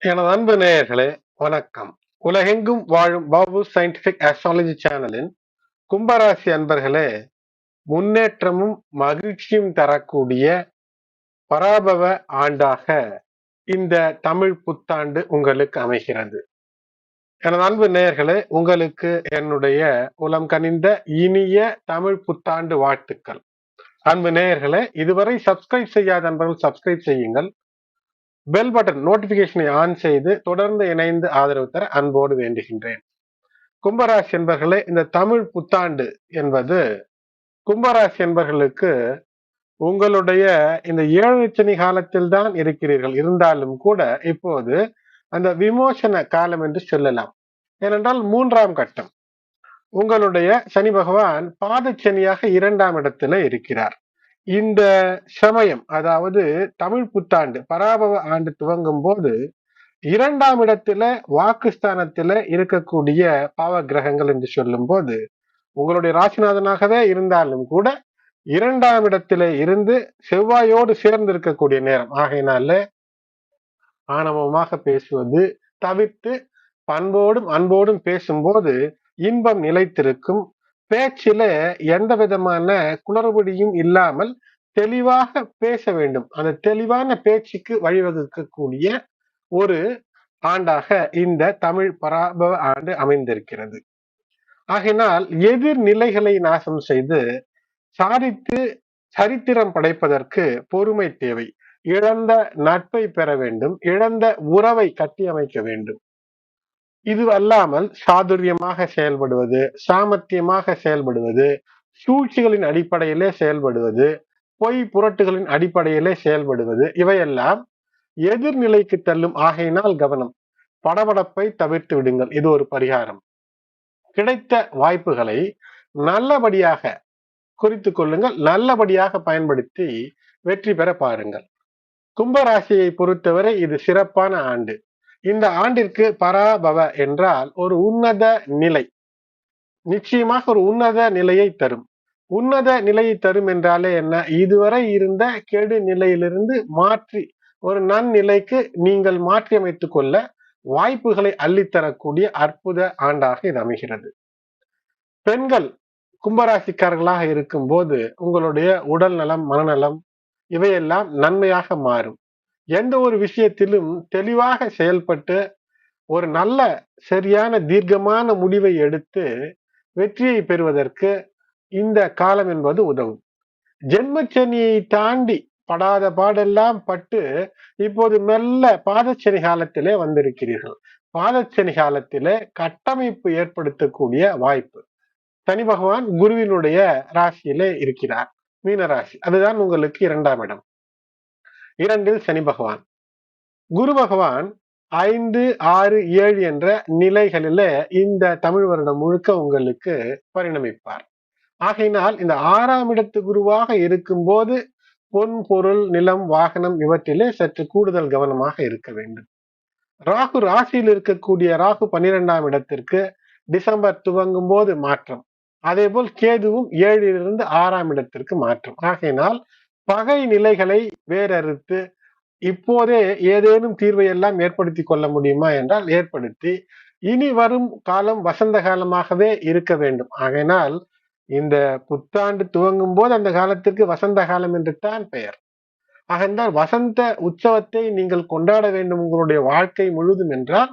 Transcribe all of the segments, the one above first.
எனது அன்பு நேயர்களே, வணக்கம். உலகெங்கும் வாழும் பாபு சயின்டிபிக் ஆஸ்ட்ராலஜி சேனலின் கும்பராசி அன்பர்களே, முன்னேற்றமும் மகிழ்ச்சியும் தரக்கூடிய பராபவ ஆண்டாக இந்த தமிழ் புத்தாண்டு உங்களுக்கு அமைகிறது. எனது அன்பு நேயர்களே, உங்களுக்கு என்னுடைய உளம் கனிந்த இனிய தமிழ் புத்தாண்டு வாழ்த்துக்கள். அன்பு நேயர்களே, இதுவரை சப்ஸ்கிரைப் செய்யாத நண்பர்கள் சப்ஸ்கிரைப் செய்யுங்கள். பெல் பட்டன் நோட்டிபிகேஷனை ஆன் செய்து தொடர்ந்து இணைந்து ஆதரவு தர அன்போடு வேண்டுகின்றேன். கும்பராசி என்பர்களே, இந்த தமிழ் புத்தாண்டு என்பது கும்பராசி என்பர்களுக்கு உங்களுடைய இந்த 7 சனி காலத்தில் தான் இருக்கிறீர்கள். இருந்தாலும் கூட இப்போது அந்த விமோசன காலம் என்று சொல்லலாம். ஏனென்றால் 3ஆம் கட்டம் உங்களுடைய சனி பகவான் பாதச்சனியாக 2ஆம் இடத்துல இருக்கிறார். இந்த சமயம், அதாவது தமிழ் புத்தாண்டு பராபவ ஆண்டு துவங்கும் போது 2ஆம் இடத்துல வாக்குஸ்தானத்துல இருக்கக்கூடிய பாவ கிரகங்கள் என்று சொல்லும் போது உங்களுடைய ராசிநாதனாகவே இருந்தாலும் கூட 2ஆம் இடத்துல இருந்து செவ்வாயோடு சேர்ந்து இருக்கக்கூடிய நேரம். ஆகையினால ஆணவமாக பேசுவது தவிர்த்து பண்போடும் அன்போடும் பேசும்போது இன்பம் நிலைத்திருக்கும். பேச்சில எந்த விதமான குளறுபடியும் இல்லாமல் தெளிவாக பேச வேண்டும். அந்த தெளிவான பேச்சுக்கு வழிவகுக்கக்கூடிய ஒரு ஆண்டாக இந்த தமிழ் பராபவ ஆண்டு அமைந்திருக்கிறது. ஆகையினால் எதிர்நிலைகளை நாசம் செய்து சாதித்து சரித்திரம் படைப்பதற்கு பொறுமை தேவை. இழந்த நட்பை பெற வேண்டும், இழந்த உறவை கட்டியமைக்க வேண்டும். இது அல்லாமல் சாதுரியமாக செயல்படுவது, சாமர்த்தியமாக செயல்படுவது, சூழ்ச்சிகளின் அடிப்படையிலே செயல்படுவது, பொய் புரட்டுகளின் அடிப்படையிலே செயல்படுவது, இவையெல்லாம் எதிர்நிலைக்கு தள்ளும். ஆகையினால் கவனம். படபடப்பை தவிர்த்து விடுங்கள். இது ஒரு பரிகாரம். கிடைத்த வாய்ப்புகளை நல்லபடியாக குறித்துக் கொள்ளுங்கள், நல்லபடியாக பயன்படுத்தி வெற்றி பெற பாருங்கள். கும்பராசியை பொறுத்தவரை இது சிறப்பான ஆண்டு. இந்த ஆண்டிற்கு பராபவ என்றால் ஒரு உன்னத நிலை, நிச்சயமாக ஒரு உன்னத நிலையை தரும். உன்னத நிலையை தரும் என்றாலே என்ன? இதுவரை இருந்த கெடு நிலையிலிருந்து மாற்றி ஒரு நன்னிலைக்கு நீங்கள் மாற்றி அமைத்துக் கொள்ள வாய்ப்புகளை அள்ளித்தரக்கூடிய அற்புத ஆண்டாக இது அமைகிறது. பெண்கள் கும்பராசிக்காரர்களாக இருக்கும் போது உங்களுடைய உடல் நலம், மனநலம் இவையெல்லாம் நன்மையாக மாறும். எந்த ஒரு விஷயத்திலும் தெளிவாக செயல்பட்டு ஒரு நல்ல சரியான தீர்க்கமான முடிவை எடுத்து வெற்றியை பெறுவதற்கு இந்த காலம் என்பது உதவும். ஜென்மச்சனியை தாண்டி படாத பாடெல்லாம் பட்டு இப்போது மெல்ல பாதச்சனி காலத்திலே வந்திருக்கிறீர்கள். பாதச்சனி காலத்திலே கட்டமைப்பு ஏற்படுத்தக்கூடிய வாய்ப்பு. சனி பகவான் குருவினுடைய ராசியிலே இருக்கிறார், மீன ராசி. அதுதான் உங்களுக்கு 2ஆம் இடம். 2ல் சனி பகவான். குரு பகவான் 5, 6, 7 என்ற நிலைகளில இந்த தமிழ் வருடம் முழுக்க உங்களுக்கு பரிணமிப்பார். ஆகையினால் இந்த 6ஆம் இடத்து குருவாக இருக்கும் போது பொன், பொருள், நிலம், வாகனம் இவற்றிலே சற்று கூடுதல் கவனமாக இருக்க வேண்டும். ராகு ராசியில் இருக்கக்கூடிய ராகு 12ஆம் இடத்திற்கு டிசம்பர் துவங்கும் போது மாற்றம். அதே போல் கேதுவும் 7லிருந்து 6ஆம் இடத்திற்கு மாற்றம். ஆகையினால் பகை நிலைகளை வேறறுத்து இப்போதே ஏதேனும் தீர்வை எல்லாம் ஏற்படுத்தி கொள்ள முடியுமா என்றால் ஏற்படுத்தி இனி வரும் காலம் வசந்த காலமாகவே இருக்க வேண்டும். ஆகையினால் இந்த புத்தாண்டு துவங்கும் போது அந்த காலத்திற்கு வசந்த காலம் என்று தான் பெயர். ஆகையால் வசந்த உற்சவத்தை நீங்கள் கொண்டாட வேண்டும் உங்களுடைய வாழ்க்கை முழுதும் என்றால்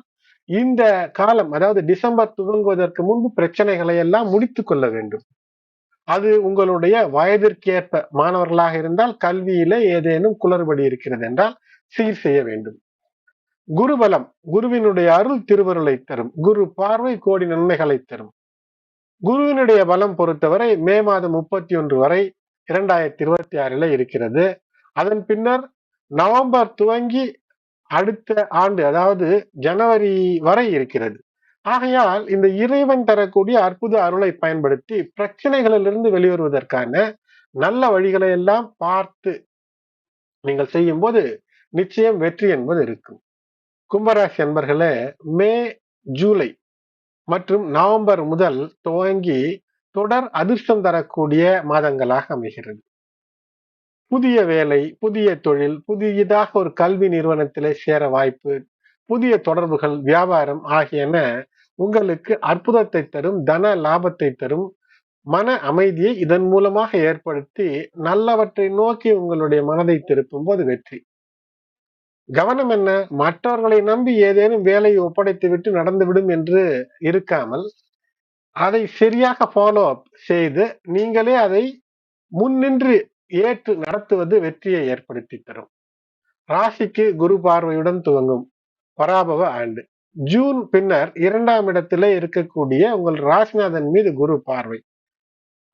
இந்த காலம், அதாவது டிசம்பர் துவங்குவதற்கு முன்பு பிரச்சனைகளை எல்லாம் முடித்துக் கொள்ள வேண்டும். அது உங்களுடைய வயதிற்கேற்ப, மாணவர்களாக இருந்தால் கல்வியில ஏதேனும் குளறுபடி இருக்கிறது என்றால் சீர் செய்ய வேண்டும். குருபலம், குருவினுடைய அருள் திருவருளை தரும். குரு பார்வை கோடி நன்மைகளை தரும். குருவினுடைய பலம் பொறுத்தவரை மே மாதம் 31 வரை 2026 இருக்கிறது. அதன் பின்னர் நவம்பர் துவங்கி அடுத்த ஆண்டு, அதாவது ஜனவரி வரை இருக்கிறது. ஆகையால் இந்த இறைவன் தரக்கூடிய அற்புத அருளை பயன்படுத்தி பிரச்சனைகளிலிருந்து வெளிவருவதற்கான நல்ல வழிகளை எல்லாம் பார்த்து நீங்கள் செய்யும் போது நிச்சயம் வெற்றி என்பது இருக்கும். கும்பராசி அன்பர்களே, மே, ஜூலை மற்றும் நவம்பர் முதல் துவங்கி தொடர் அதிர்ஷ்டம் தரக்கூடிய மாதங்களாக அமைகிறது. புதிய வேலை, புதிய தொழில், புதியதாக ஒரு கல்வி நிறுவனத்திலே சேர வாய்ப்பு, புதிய தொடர்புகள், வியாபாரம் ஆகியன உங்களுக்கு அற்புதத்தை தரும், தன லாபத்தை தரும், மன அமைதியை இதன் மூலமாக ஏற்படுத்தி நல்லவற்றை நோக்கி உங்களுடைய மனதை திருப்பும் போது வெற்றி. கவனம் என்ன? மற்றவர்களை நம்பி ஏதேனும் வேலையை ஒப்படைத்துவிட்டு நடந்துவிடும் என்று இருக்காமல், அதை சரியாக ஃபாலோ அப் செய்து நீங்களே அதை முன்னின்று ஏற்று நடத்துவது வெற்றியை ஏற்படுத்தி தரும். ராசிக்கு குரு பார்வையுடன் துவங்கும் பராபவ ஆண்டு. ஜூன் பின்னர் 2ஆம் இடத்திலே இருக்கக்கூடிய உங்கள் ராசிநாதன் மீது குரு பார்வை.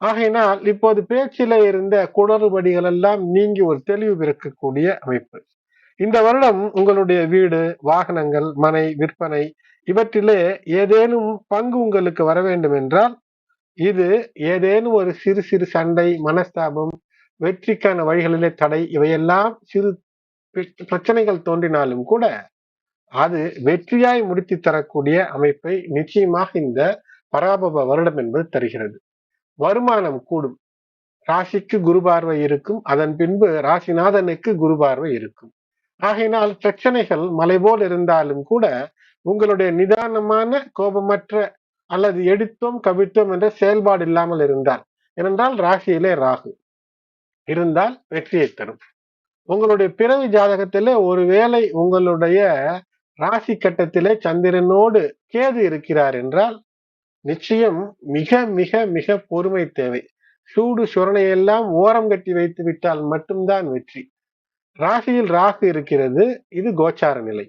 ஆகையினால் இப்போது பேச்சில இருந்த குளறுபடிகள் எல்லாம் நீங்கி ஒரு தெளிவு பிறக்கக்கூடிய அமைப்பு. இந்த வருடம் உங்களுடைய வீடு, வாகனங்கள், மனை விற்பனை இவற்றிலே ஏதேனும் பங்கு உங்களுக்கு வர வேண்டும் என்றால், இது ஏதேனும் ஒரு சிறு சிறு சண்டை, மனஸ்தாபம், வெற்றிக்கான வழிகளிலே தடை, இவையெல்லாம் சிறு பிரச்சனைகள் தோன்றினாலும் கூட அது வெற்றியாய் முடித்து தரக்கூடிய அமைப்பை நிச்சயமாக இந்த பராபவ வருடம் என்பது தருகிறது. வருமானம் கூடும். ராசிக்கு குரு பார்வை இருக்கும். அதன் பின்பு ராசிநாதனுக்கு குரு பார்வை இருக்கும். ஆகையினால் பிரச்சனைகள் மலை போல் இருந்தாலும் கூட உங்களுடைய நிதானமான, கோபமற்ற அல்லது எடுத்தோம் கவிழ்த்தோம் என்ற செயல்பாடு இல்லாமல் இருந்தால், ஏனென்றால் ராசியிலே ராகு இருந்தால் வெற்றியை தரும். உங்களுடைய பிறவி ஜாதகத்திலே ஒருவேளை உங்களுடைய ராசி கட்டத்திலே சந்திரனோடு கேது இருக்கிறார் என்றால் நிச்சயம் மிக மிக மிக பொறுமை தேவை. சூடு சுரணையெல்லாம் ஓரம் கட்டி வைத்து விட்டால் மட்டும்தான் வெற்றி. ராசியில் ராகு இருக்கிறது, இது கோச்சார நிலை.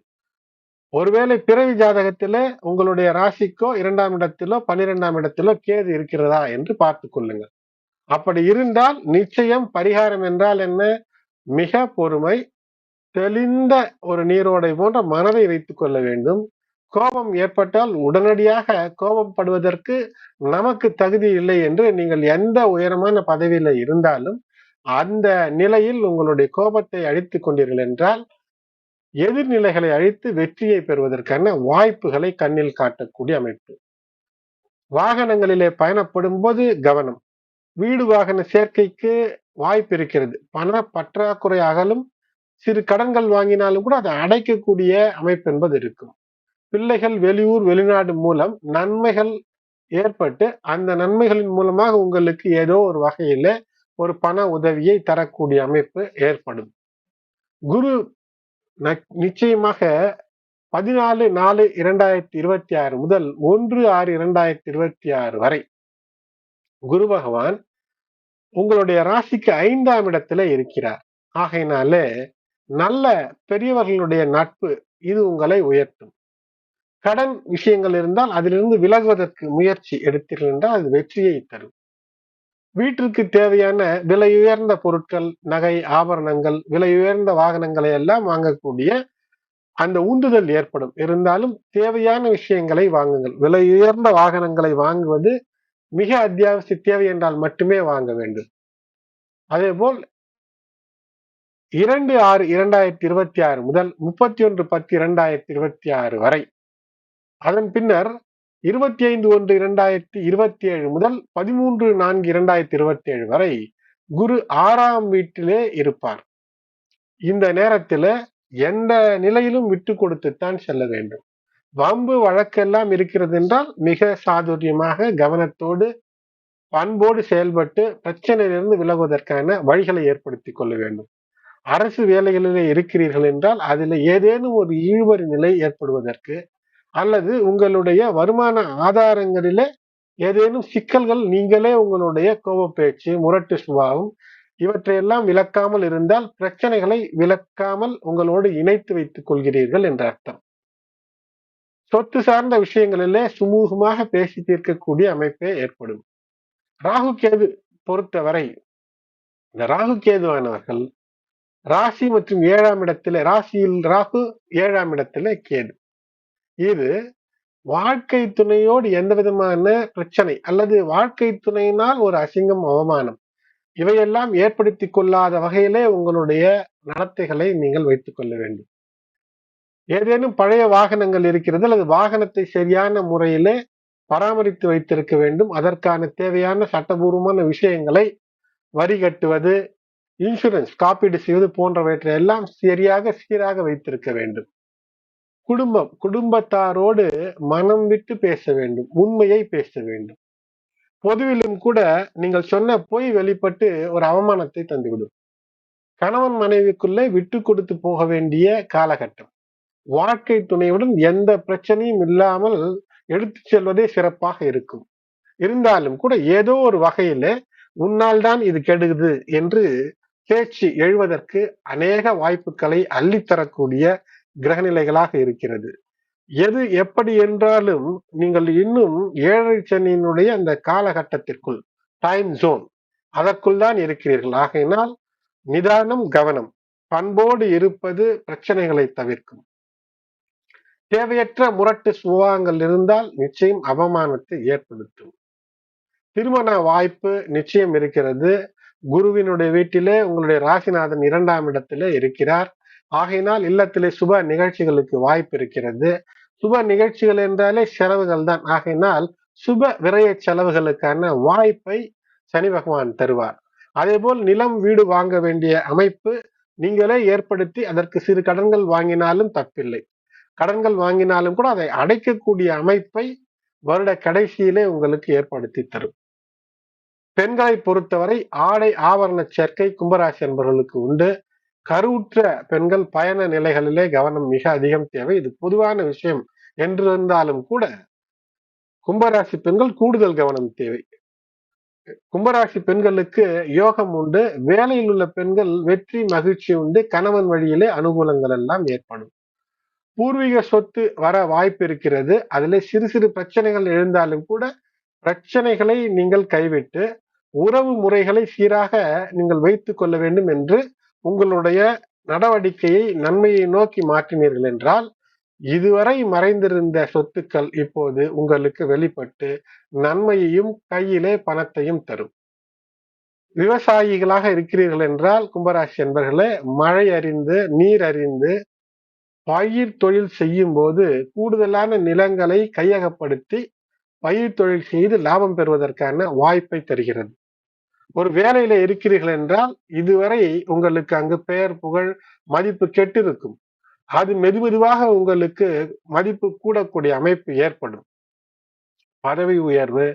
ஒருவேளை பிறவி ஜாதகத்தில உங்களுடைய ராசிக்கோ 2ஆம் இடத்திலோ 12ஆம் இடத்திலோ கேது இருக்கிறதா என்று பார்த்து கொள்ளுங்கள். அப்படி இருந்தால் நிச்சயம் பரிகாரம் என்றால் என்ன? மிக பொறுமை, தெளிந்த ஒரு நீரோடை போன்ற மனதை வைத்துக் கொள்ள வேண்டும். கோபம் ஏற்பட்டால் உடனடியாக கோபப்படுவதற்கு நமக்கு தகுதி இல்லை என்று நீங்கள் எந்த உயரமான பதவியில இருந்தாலும் அந்த நிலையில் உங்களுடைய கோபத்தை அழித்துக் கொண்டீர்கள் என்றால் எதிர்நிலைகளை அழித்து வெற்றியை பெறுவதற்கான வாய்ப்புகளை கண்ணில் காட்டக்கூடிய அமைப்பு. வாகனங்களிலே பயணப்படும் போது கவனம். வீடு வாகன சேர்க்கைக்கு வாய்ப்பு இருக்கிறது. பண பற்றாக்குறை அகலும். சிறு கடன்கள் வாங்கினாலும் கூட அதை அடைக்கக்கூடிய அமைப்பு என்பது இருக்கும். பிள்ளைகள் வெளியூர் வெளிநாடு மூலம் நன்மைகள் ஏற்பட்டு அந்த நன்மைகளின் மூலமாக உங்களுக்கு ஏதோ ஒரு வகையில ஒரு பண உதவியை தரக்கூடிய அமைப்பு ஏற்படும். குரு நிச்சயமாக 14/4/2026 முதல் 1/6/2026 வரை குரு பகவான் உங்களுடைய ராசிக்கு 5ஆம் இடத்துல இருக்கிறார். ஆகையினாலே நல்ல பெரியவர்களுடைய நட்பு இது உங்களை உயர்த்தும். கடன் விஷயங்கள் இருந்தால் அதிலிருந்து விலகுவதற்கு முயற்சி எடுத்தீர்கள் என்றால் அது வெற்றியை தரும். வீட்டிற்கு தேவையான விலை உயர்ந்த பொருட்கள், நகை, ஆபரணங்கள், விலை உயர்ந்த வாகனங்களை எல்லாம் வாங்கக்கூடிய அந்த உந்துதல் ஏற்படும். இருந்தாலும் தேவையான விஷயங்களை வாங்குங்கள். விலை உயர்ந்த வாகனங்களை வாங்குவது மிக அத்தியாவசிய தேவை என்றால் மட்டுமே வாங்க வேண்டும். அதே போல் 2/6/2026 முதல் 31/10/2026 வரை, அதன் பின்னர் 25/1/2027 முதல் 13/4/2027 வரை குரு 6ஆம் வீட்டிலே இருப்பார். இந்த நேரத்துல எந்த நிலையிலும் விட்டு கொடுத்துத்தான் செல்ல வேண்டும். வம்பு வழக்கெல்லாம் இருக்கிறது என்றால் மிக சாதுரியமாக கவனத்தோடு பண்போடு செயல்பட்டு பிரச்சனையிலிருந்து விலகுவதற்கான வழிகளை ஏற்படுத்தி கொள்ள வேண்டும். அரசு வேலைகளிலே இருக்கிறீர்கள் என்றால் அதில் ஏதேனும் ஒரு இழுபறி நிலை ஏற்படுவதற்கு அல்லது உங்களுடைய வருமான ஆதாரங்களிலே ஏதேனும் சிக்கல்கள், நீங்களே உங்களுடைய கோப பேச்சு, முரட்டு சுபாவம் இவற்றையெல்லாம் விளக்காமல் இருந்தால் பிரச்சனைகளை விளக்காமல் உங்களோடு இணைத்து வைத்துக் கொள்கிறீர்கள் என்ற அர்த்தம். சொத்து சார்ந்த விஷயங்களிலே சுமூகமாக பேசி தீர்க்கக்கூடிய அமைப்பே ஏற்படும். ராகு கேது பொறுத்தவரை இந்த ராகு கேதுவானவர்கள் ராசி மற்றும் 7ஆம் இடத்திலே, ராசியில் ராகு 7ஆம் இடத்திலே கேது, இது வாழ்க்கை துணையோடு எந்த விதமான பிரச்சனை அல்லது வாழ்க்கை துணையினால் ஒரு அசிங்கம், அவமானம் இவையெல்லாம் ஏற்படுத்தி கொள்ளாத வகையிலே உங்களுடைய நடத்தைகளை நீங்கள் வைத்துக் கொள்ள வேண்டும். ஏதேனும் பழைய வாகனங்கள் இருக்கிறது அல்லது வாகனத்தை சரியான முறையிலே பராமரித்து வைத்திருக்க வேண்டும். அதற்கான தேவையான சட்டபூர்வமான விஷயங்களை வரி கட்டுவது, இன்சூரன்ஸ் காப்பீடு செய்வது போன்றவற்றை எல்லாம் சரியாக சீராக வைத்திருக்க வேண்டும். குடும்பத்தாரோடு மனம் விட்டு பேச வேண்டும், உண்மையை பேச வேண்டும். பொதுவிலும் கூட நீங்கள் சொன்ன பொய் வெளிப்பட்டு ஒரு அவமானத்தை தந்துவிடும். கணவன் மனைவிக்குள்ளே விட்டு கொடுத்து போக வேண்டிய காலகட்டம். வாழ்க்கை துணையுடன் எந்த பிரச்சனையும் இல்லாமல் எடுத்து செல்வதே சிறப்பாக இருக்கும். இருந்தாலும் கூட ஏதோ ஒரு வகையில உன்னால் தான் இது கெடுகுது என்று பேச்சு எழுவதற்கு அநேக வாய்ப்புகளை அள்ளித்தரக்கூடிய கிரகநிலைகளாக இருக்கிறது. எது எப்படி என்றாலும் நீங்கள் இன்னும் 7 சனியினுடைய அந்த காலகட்டத்திற்குள், டைம் ஜோன், அதற்குள் தான் இருக்கிறீர்கள். ஆகையினால் நிதானம், கவனம், பண்போடு இருப்பது பிரச்சனைகளை தவிர்க்கும். தேவையற்ற முரட்டு சுபாவங்கள் இருந்தால் நிச்சயம் அவமானத்தை ஏற்படுத்தும். திருமண வாய்ப்பு நிச்சயம் இருக்கிறது. குருவினுடைய வீட்டிலே உங்களுடைய ராசிநாதன் 2ஆம் இடத்திலே இருக்கிறார். ஆகையினால் இல்லத்திலே சுப நிகழ்ச்சிகளுக்கு வாய்ப்பு இருக்கிறது. சுப நிகழ்ச்சிகள் என்றாலே செலவுகள் தான். ஆகையினால் சுப விரய செலவுகளுக்கான வாய்ப்பை சனி பகவான் தருவார். அதேபோல் நிலம், வீடு வாங்க வேண்டிய அமைப்பு நீங்களே ஏற்படுத்தி அதற்கு சிறு கடன்கள் வாங்கினாலும் தப்பில்லை. கடன்கள் வாங்கினாலும் கூட அதை அடைக்கக்கூடிய அமைப்பை வருட கடைசியிலே உங்களுக்கு ஏற்படுத்தி தரும். பெண்களை பொறுத்தவரை ஆடை ஆபரண சேர்க்கை கும்பராசி என்பவர்களுக்கு உண்டு. கருவுற்ற பெண்கள் பயண நிலைகளிலே கவனம் மிக அதிகம் தேவை. இது பொதுவான விஷயம் என்றிருந்தாலும் கூட கும்பராசி பெண்கள் கூடுதல் கவனம் தேவை. கும்பராசி பெண்களுக்கு யோகம் உண்டு. வேலையில் உள்ள பெண்கள் வெற்றி, மகிழ்ச்சி உண்டு. கணவன் வழியிலே அனுகூலங்கள் எல்லாம் ஏற்படும். பூர்வீக சொத்து வர வாய்ப்பு இருக்கிறது. அதிலே சிறு சிறு பிரச்சனைகள் எழுந்தாலும் கூட பிரச்சனைகளை நீங்கள் கைவிட்டு உறவு முறைகளை சீராக நீங்கள் வைத்துக் கொள்ள வேண்டும் என்று உங்களுடைய நடவடிக்கையை நன்மையை நோக்கி மாற்றினீர்கள் என்றால் இதுவரை மறைந்திருந்த சொத்துக்கள் இப்போது உங்களுக்கு வெளிப்பட்டு நன்மையையும் கையிலே பணத்தையும் தரும். விவசாயிகளாக இருக்கிறீர்கள் என்றால் கும்பராசி என்பர்களே, மழை அறிந்து, நீர் அறிந்து பயிர் தொழில் செய்யும் போது கூடுதலான நிலங்களை கையகப்படுத்தி பயிர் தொழில் செய்து லாபம் பெறுவதற்கான வாய்ப்பை தருகிறது. ஒரு வேலையில இருக்கிறீர்கள் என்றால் இதுவரை உங்களுக்கு அங்கு பெயர், புகழ், மதிப்பு கெட்டிருக்கும். அது மெதுமெதுவாக உங்களுக்கு மதிப்பு கூடக்கூடிய அமைப்பு ஏற்படும். பதவி உயர்வு,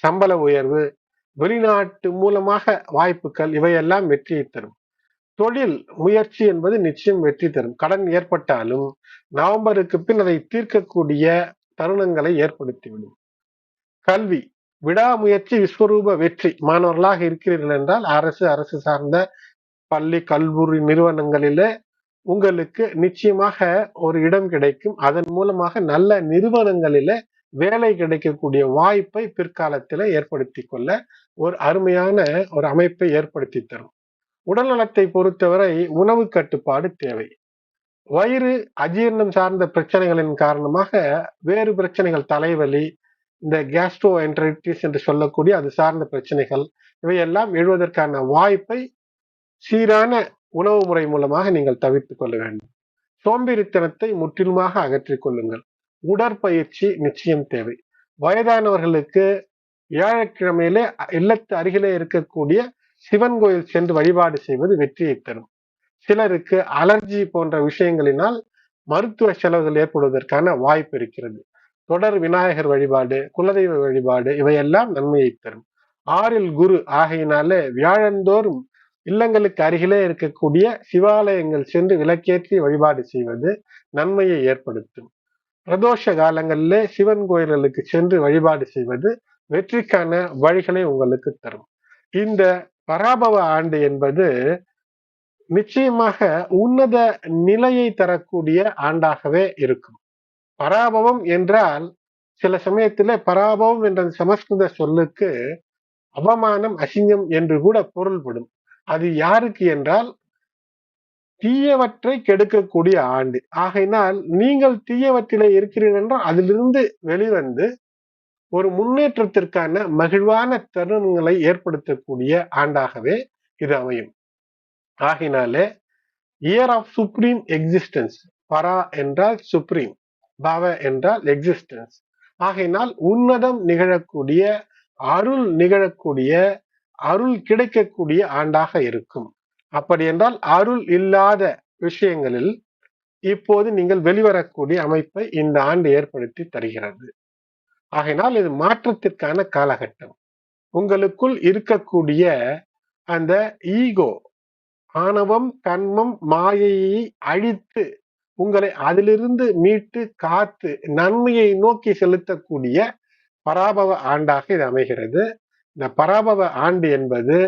சம்பள உயர்வு, வெளிநாட்டு மூலமாக வாய்ப்புகள் இவையெல்லாம் வெற்றியை தரும். தொழில் முயற்சி என்பது நிச்சயம் வெற்றி தரும். கடன் ஏற்பட்டாலும் நவம்பருக்கு பின் அதை தீர்க்கக்கூடிய தருணங்களை ஏற்படுத்திவிடும். கல்வி, விடாமுயற்சி விஸ்வரூப வெற்றி. மாணவர்களாக இருக்கிறீர்கள் என்றால் அரசு சார்ந்த பள்ளி, கல்லூரி நிறுவனங்களிலே உங்களுக்கு நிச்சயமாக ஒரு இடம் கிடைக்கும். அதன் மூலமாக நல்ல நிறுவனங்களிலே வேலை கிடைக்கக்கூடிய வாய்ப்பை பிற்காலத்தில் ஏற்படுத்தி கொள்ள ஒரு அருமையான ஒரு அமைப்பை ஏற்படுத்தி தரும். உடல் நலத்தை பொறுத்தவரை உணவு கட்டுப்பாடு தேவை. வயிறு, அஜீரணம் சார்ந்த பிரச்சனைகளின் காரணமாக வேறு பிரச்சனைகள், தலைவலி, இந்த கேஸ்ட்ரோ என்டரைட்டிஸ் என்று சொல்லக்கூடிய அது சார்ந்த பிரச்சனைகள் இவையெல்லாம் எழுவதற்கான வாய்ப்பை சீரான உணவு முறை மூலமாக நீங்கள் தவிர்த்துக் கொள்ள வேண்டும். சோம்பேறித்தனத்தை முற்றிலுமாக அகற்றிக் கொள்ளுங்கள். உடற்பயிற்சி நிச்சயம் தேவை. வயதானவர்களுக்கு வியாழக்கிழமையிலே இல்லத்து அருகிலே இருக்கக்கூடிய சிவன் கோயில் சென்று வழிபாடு செய்வது வெற்றியை தரும். சிலருக்கு அலர்ஜி போன்ற விஷயங்களினால் மருத்துவ செலவுகள் ஏற்படுவதற்கான வாய்ப்பு இருக்கிறது. தொடர் விநாயகர் வழிபாடு, குலதெய்வ வழிபாடு இவையெல்லாம் நன்மையை தரும். 6ல் குரு ஆகையினாலே வியாழந்தோறும் இல்லங்களுக்கு அருகிலே இருக்கக்கூடிய சிவாலயங்கள் சென்று விளக்கேற்றி வழிபாடு செய்வது நன்மையை ஏற்படுத்தும். பிரதோஷ காலங்களிலே சிவன் கோயில்களுக்கு சென்று வழிபாடு செய்வது வெற்றிக்கான வழிகளை உங்களுக்கு தரும். இந்த பராபவ ஆண்டு என்பது நிச்சயமாக உன்னத நிலையை தரக்கூடிய ஆண்டாகவே இருக்கும். பராபவம் என்றால் சில சமயத்திலே பராபவம் என்ற சமஸ்கிருத சொல்லுக்கு அவமானம், அசிங்கம் என்று கூட பொருள்படும். அது யாருக்கு என்றால் தீயவற்றை கெடுக்கக்கூடிய ஆண்டு. ஆகையினால் நீங்கள் தீயவற்றிலே இருக்கிறீர்கள் என்றால் அதிலிருந்து வெளிவந்து ஒரு முன்னேற்றத்திற்கான மகிழ்வான தருணங்களை ஏற்படுத்தக்கூடிய ஆண்டாகவே இது அமையும். ஆகினாலே இயர் ஆஃப் சுப்ரீம் எக்ஸிஸ்டன்ஸ். பரா என்றால் சுப்ரீம், பவ என்றால் எக்ஸிஸ்டன்ஸ். ஆகையினால் உன்னதம் நிகழக்கூடிய, அருள் நிகழக்கூடிய, அருள் கிடைக்கக்கூடிய ஆண்டாக இருக்கும். அப்படி என்றால் அருள் இல்லாத விஷயங்களில் இப்போது நீங்கள் வெளிவரக்கூடிய அமைப்பை இந்த ஆண்டு ஏற்படுத்தி தருகிறது. ஆகையினால் இது மாற்றத்திற்கான காலகட்டம். உங்களுக்குள் இருக்கக்கூடிய அந்த ஈகோ, ஆணவம், கன்மம், மாயையை அழித்து உங்களை அதிலிருந்து மீட்டு காத்து நன்மையை நோக்கி செலுத்தக்கூடிய பராபவ ஆண்டாக இது அமைகிறது. இந்த பராபவ ஆண்டு என்பது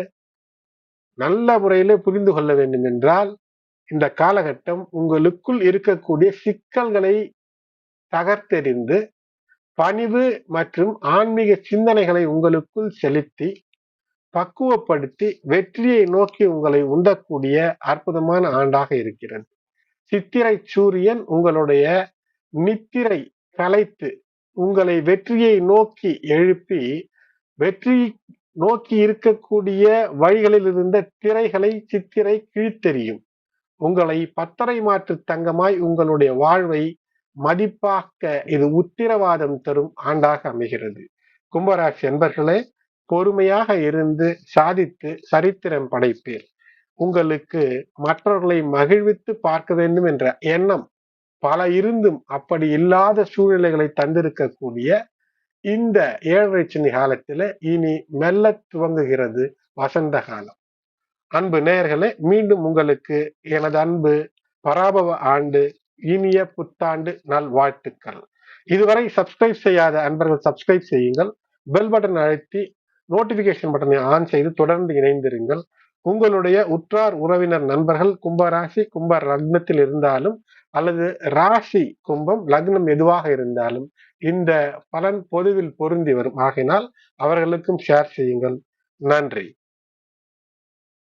நல்ல முறையிலே புரிந்து கொள்ள வேண்டும் என்றால், இந்த காலகட்டம் உங்களுக்குள் இருக்கக்கூடிய சிக்கல்களை தகர்த்தெறிந்து பணிவு மற்றும் ஆன்மீக சிந்தனைகளை உங்களுக்குள் செலுத்தி பக்குவப்படுத்தி வெற்றியை நோக்கி உங்களை உந்தக்கூடிய அற்புதமான ஆண்டாக இருக்கிறது. சித்திரை சூரியன் உங்களுடைய நித்திரை கலைத்து உங்களை வெற்றியை நோக்கி எழுப்பி வெற்றி நோக்கி இருக்கக்கூடிய வழிகளில் இருந்த திரைகளை சித்திரை கிழித்தெறியும். உங்களை பத்தரை மாற்று தங்கமாய் உங்களுடைய வாழ்வை மதிப்பாக்க இது உத்திரவாதம் தரும் ஆண்டாக அமைகிறது. கும்பராசி அன்பர்களே, பொறுமையாக இருந்து சாதித்து சரித்திரம் படைப்பீர். உங்களுக்கு மற்றவர்களை மகிழ்வித்து பார்க்க வேண்டும் என்ற எண்ணம் பல இருந்தும் அப்படி இல்லாத சூழ்நிலைகளை தந்திருக்கக்கூடிய இந்த 7.5 சனி காலத்துல இனி மெல்ல துவங்குகிறது வசந்த காலம். அன்பு நேயர்களே, மீண்டும் உங்களுக்கு எனது அன்பு பராபவ ஆண்டு இனிய புத்தாண்டு நல்வாழ்த்துக்கள். இதுவரை சப்ஸ்கிரைப் செய்யாத அன்பர்கள் சப்ஸ்கிரைப் செய்யுங்கள். பெல் பட்டன் அழுத்தி நோட்டிபிகேஷன் பட்டனை ஆன் செய்து தொடர்ந்து இணைந்திருங்கள். உங்களுடைய உற்றார் உறவினர் நண்பர்கள் கும்பராசி கும்ப லக்னத்தில் இருந்தாலும் அல்லது ராசி கும்பம் லக்னம் எதுவாக இருந்தாலும் இந்த பலன் பொதுவில் பொருந்தி வரும். ஆகையினால் அவர்களுக்கும் ஷேர் செய்யுங்கள். நன்றி.